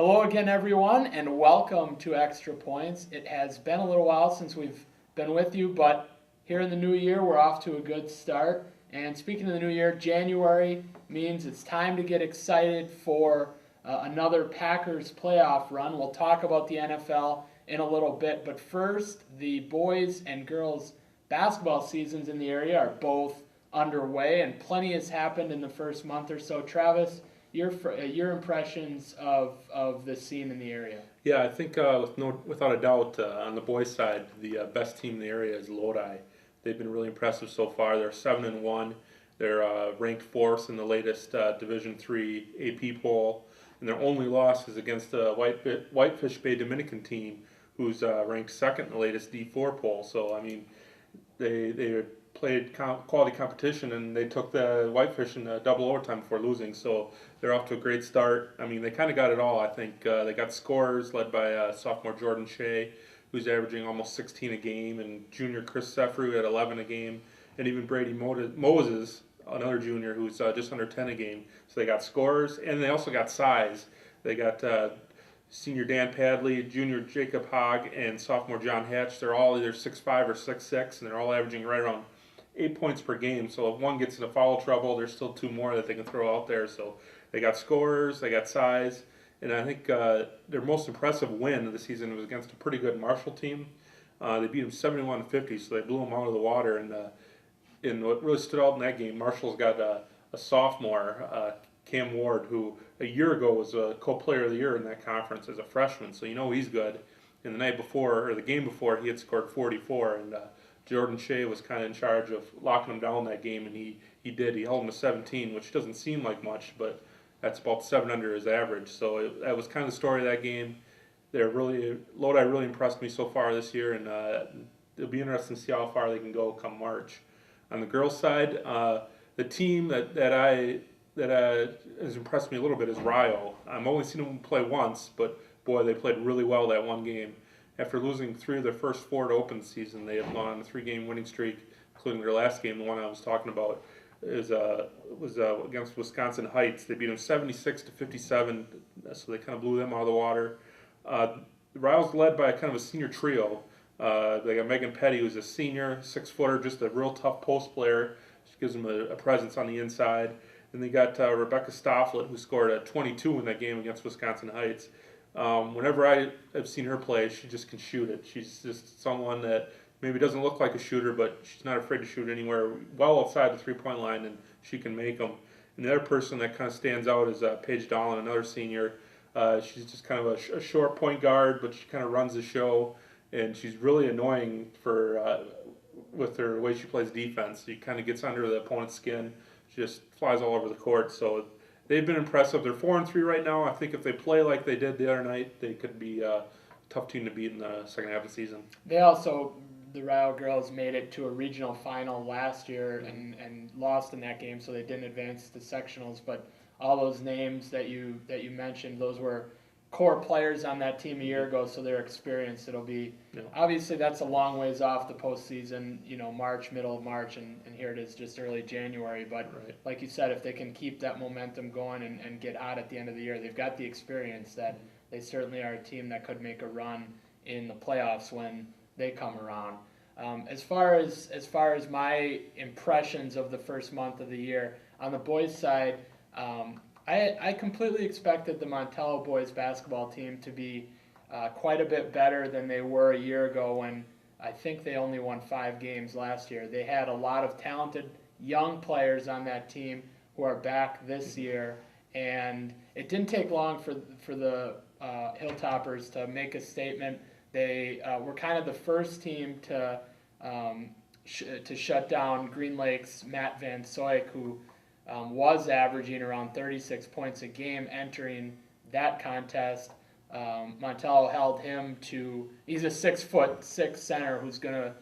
Hello again, everyone, and welcome to Extra Points. It has been a little while since we've been with you, but here in the new year, we're off to a good start. And speaking of the new year, January means it's time to get excited for another Packers playoff run. We'll talk about the NFL in a little bit, but first, the boys and girls basketball seasons in the area are both underway, and plenty has happened in the first month or so. Travis, your impressions of the scene in the area. Yeah, I think without a doubt, on the boys' side, the best team in the area is Lodi. They've been really impressive so far. They're 7-1. They're ranked fourth in the latest Division III AP poll, and their only loss is against the Whitefish Bay Dominican team, who's ranked second in the latest D4 poll. So I mean, they played quality competition, and they took the Whitefish in double overtime before losing. So they're off to a great start. I mean, they kind of got it all. I think they got scorers led by sophomore Jordan Shea, who's averaging almost 16 a game, and junior Chris Sefru at 11 a game, and even Brady Moses, another junior, who's just under 10 a game. So they got scorers, and they also got size. They got senior Dan Padley, junior Jacob Hogg, and sophomore John Hatch. They're all either 6'5" or 6'6", and they're all averaging right around 8 points per game. So if one gets into foul trouble, there's still two more that they can throw out there. So they got scorers, they got size, and I think their most impressive win of the season was against a pretty good Marshall team. They beat them 71-50, so they blew them out of the water. And what really stood out in that game, Marshall's got a sophomore, Cam Ward, who a year ago was a co-player of the year in that conference as a freshman. So you know he's good. And the night before, or the game before, he had scored 44, and Jordan Shea was kind of in charge of locking him down that game, and he did. He held him to 17, which doesn't seem like much, but that's about 7 under his average. So that was kind of the story of that game. Lodi really impressed me so far this year, and it'll be interesting to see how far they can go come March. On the girls' side, the team that has impressed me a little bit is Rio. I've only seen them play once, but boy, they played really well that one game. After losing 3 of their first 4 to open the season, they have gone on a 3-game winning streak, including their last game, the one I was talking about, was against Wisconsin Heights. They beat them 76-57, so they kind of blew them out of the water. The Riles led by kind of a senior trio. They got Megan Petty, who's a senior, 6-footer, just a real tough post player. She gives them a presence on the inside. And they got Rebecca Stofflet, who scored a 22 in that game against Wisconsin Heights. Whenever I have seen her play, she just can shoot it. She's just someone that maybe doesn't look like a shooter, but she's not afraid to shoot anywhere well outside the three-point line, and she can make them. And the other person that kind of stands out is Paige Dolan, another senior. She's just kind of a short point guard, but she kind of runs the show, and she's really annoying with her way she plays defense. She kind of gets under the opponent's skin. She just flies all over the court. So they've been impressive. They're 4-3 right now. I think if they play like they did the other night, they could be a tough team to beat in the second half of the season. The Rio girls made it to a regional final last year and lost in that game, so they didn't advance to sectionals. But all those names that you mentioned, those were core players on that team a year ago, so they're experienced. It'll be obviously that's a long ways off the postseason, March, middle of March, and here it is just early January. But like you said, if they can keep that momentum going and get hot at the end of the year, they've got the experience that they certainly are a team that could make a run in the playoffs when they come around. As far as my impressions of the first month of the year, on the boys' side, I completely expected the Montello boys basketball team to be quite a bit better than they were a year ago when I think they only won 5 games last year. They had a lot of talented young players on that team who are back this year, and it didn't take long for the Hilltoppers to make a statement. They were kind of the first team to shut down Green Lake's Matt Van Soyk, who was averaging around 36 points a game entering that contest. Montello held him to. He's a 6'6" center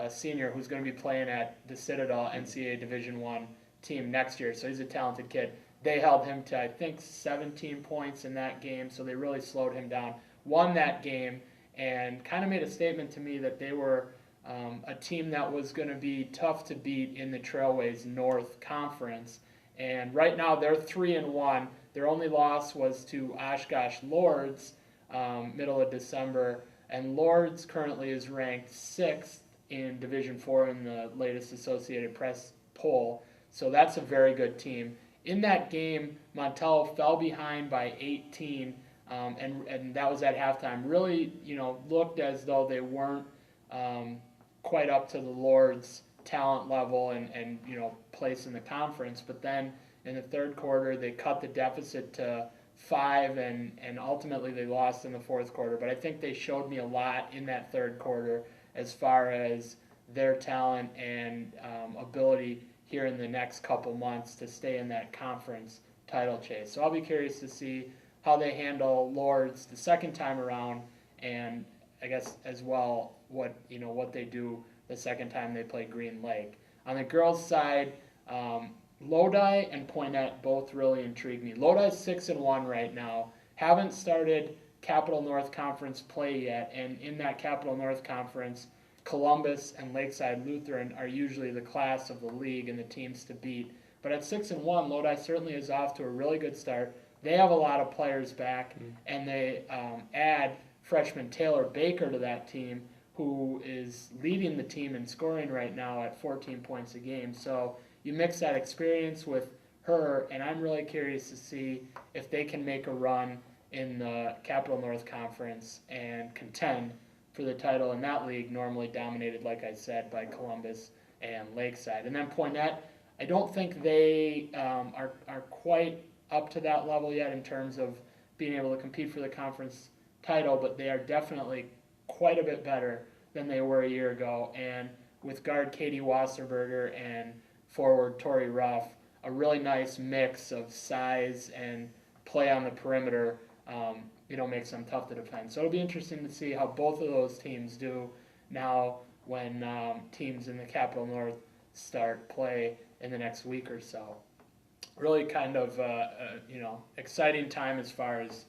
senior who's going to be playing at the Citadel NCAA Division I team next year. So he's a talented kid. They held him to I think 17 points in that game, so they really slowed him down. Won that game and kind of made a statement to me that they were a team that was going to be tough to beat in the Trailways North Conference. And right now they're 3-1. Their only loss was to Oshkosh Lords, middle of December, and Lords currently is ranked 6th in Division 4 in the latest Associated Press poll, so that's a very good team. In that game, Montello fell behind by 18, and that was at halftime. Really, looked as though they weren't quite up to the Lords' talent level and place in the conference. But then in the third quarter, they cut the deficit to 5, and ultimately they lost in the fourth quarter. But I think they showed me a lot in that third quarter as far as their talent and ability here in the next couple months to stay in that conference title chase. So I'll be curious to see how they handle Lords the second time around, and I guess as well what they do the second time they play Green Lake. On the girls' side, Lodi and Poinette both really intrigue me. Lodi's 6-1 right now. Haven't started Capital North Conference play yet, and in that Capital North Conference, Columbus and Lakeside Lutheran are usually the class of the league and the teams to beat. But at 6-1, Lodi certainly is off to a really good start. They have a lot of players back, and they add freshman Taylor Baker to that team, who is leading the team in scoring right now at 14 points a game. So you mix that experience with her, and I'm really curious to see if they can make a run in the Capital North Conference and contend for the title in that league, normally dominated, like I said, by Columbus and Lakeside. And then Poinette, I don't think they are quite up to that level yet in terms of being able to compete for the conference title, but they are definitely quite a bit better than they were a year ago. And with guard Katie Wasserberger and forward Tori Ruff, a really nice mix of size and play on the perimeter, makes them tough to defend. So it'll be interesting to see how both of those teams do now when teams in the Capital North start play in the next week or so. Really kind of exciting time as far as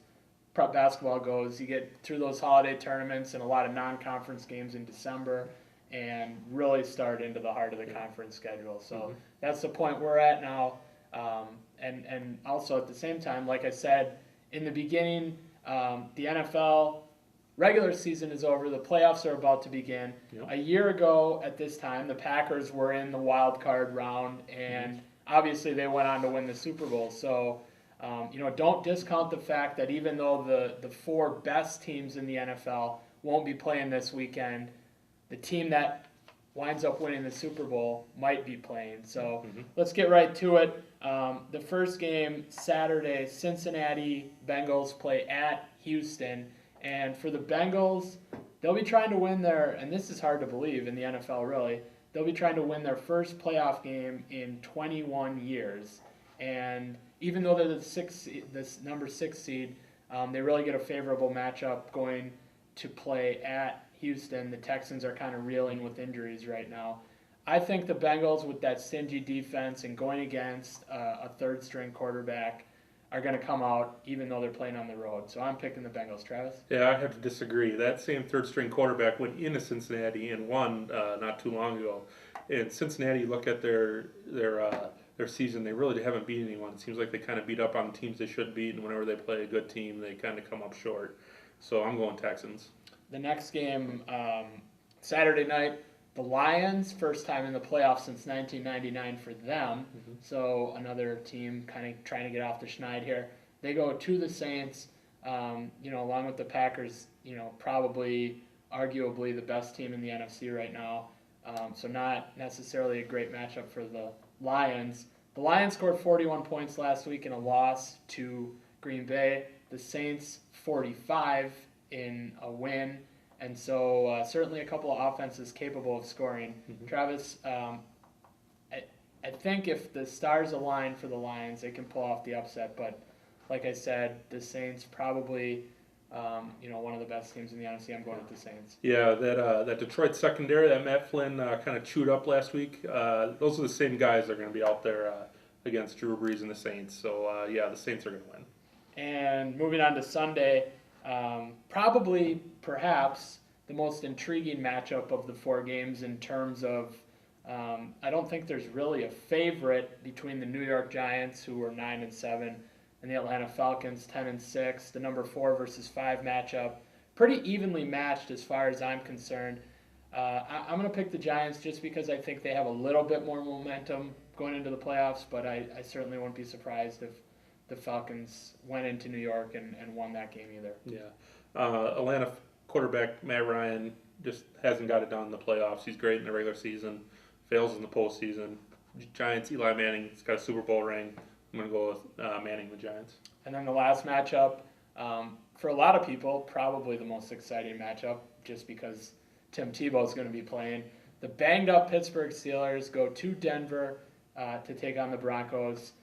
prep basketball goes. You get through those holiday tournaments and a lot of non-conference games in December, and really start into the heart of the conference schedule. So that's the point we're at now. And also at the same time, like I said in the beginning, the NFL regular season is over. The playoffs are about to begin. Yep. A year ago at this time, the Packers were in the wild card round, and obviously they went on to win the Super Bowl. So, don't discount the fact that even though the 4 best teams in the NFL won't be playing this weekend, the team that winds up winning the Super Bowl might be playing. So let's get right to it. The first game, Saturday, Cincinnati Bengals play at Houston. And for the Bengals, they'll be trying to win and this is hard to believe in the NFL really, they'll be trying to win their first playoff game in 21 years. And even though they're this number 6 seed, they really get a favorable matchup going to play at Houston. The Texans are kind of reeling with injuries right now. I think the Bengals, with that stingy defense and going against a third-string quarterback, are going to come out even though they're playing on the road. So I'm picking the Bengals. Travis? Yeah, I have to disagree. That same third-string quarterback went into Cincinnati and won not too long ago. In Cincinnati, look at their season. They really haven't beat anyone. It seems like they kind of beat up on teams they should beat, and whenever they play a good team, they kind of come up short. So I'm going Texans. The next game, Saturday night, the Lions, first time in the playoffs since 1999 for them. So another team kind of trying to get off the schneid here. They go to the Saints, along with the Packers, probably arguably the best team in the NFC right now. So not necessarily a great matchup for the Lions. The Lions scored 41 points last week in a loss to Green Bay. The Saints 45 in a win. And so certainly a couple of offenses capable of scoring. Travis, I think if the stars align for the Lions, they can pull off the upset. But like I said, the Saints probably, one of the best teams in the NFC. I'm going with the Saints. Yeah, that Detroit secondary that Matt Flynn kind of chewed up last week, those are the same guys that are going to be out there against Drew Brees and the Saints. So, the Saints are going to win. And moving on to Sunday, perhaps the most intriguing matchup of the 4 games in terms of I don't think there's really a favorite between the New York Giants, who are 9-7, and the Atlanta Falcons 10-6. The number 4 versus 5 matchup, pretty evenly matched as far as I'm concerned. I'm going to pick the Giants just because I think they have a little bit more momentum going into the playoffs, but I certainly wouldn't be surprised if the Falcons went into New York and won that game either. Yeah. Atlanta quarterback Matt Ryan just hasn't got it done in the playoffs. He's great in the regular season, fails in the postseason. Giants, Eli Manning, he's got a Super Bowl ring. I'm going to go with Manning, the Giants. And then the last matchup, for a lot of people, probably the most exciting matchup, just because Tim Tebow's going to be playing. The banged-up Pittsburgh Steelers go to Denver to take on the Broncos.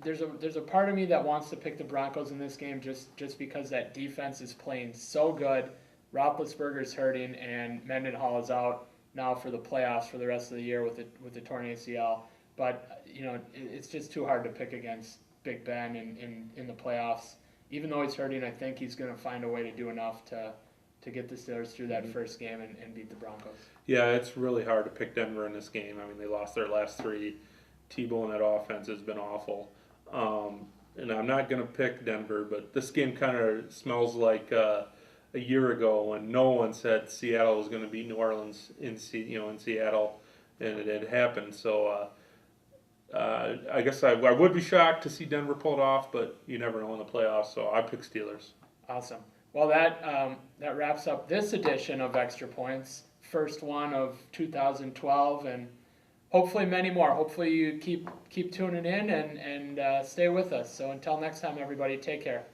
There's a part of me that wants to pick the Broncos in this game just because that defense is playing so good. Roethlisberger's hurting, and Mendenhall is out now for the playoffs for the rest of the year with the torn ACL. But it's just too hard to pick against Big Ben in the playoffs. Even though he's hurting, I think he's going to find a way to do enough to get the Steelers through that first game and beat the Broncos. Yeah, it's really hard to pick Denver in this game. I mean, they lost their last 3. Tebow in that offense has been awful. And I'm not going to pick Denver, but this game kind of smells like a year ago when no one said Seattle was going to beat New Orleans in Seattle, and it had happened. So I guess I would be shocked to see Denver pull it off, but you never know in the playoffs. So I pick Steelers. Awesome. Well, that wraps up this edition of Extra Points, first one of 2012, and hopefully many more. Hopefully you keep tuning in and stay with us. So until next time, everybody, take care.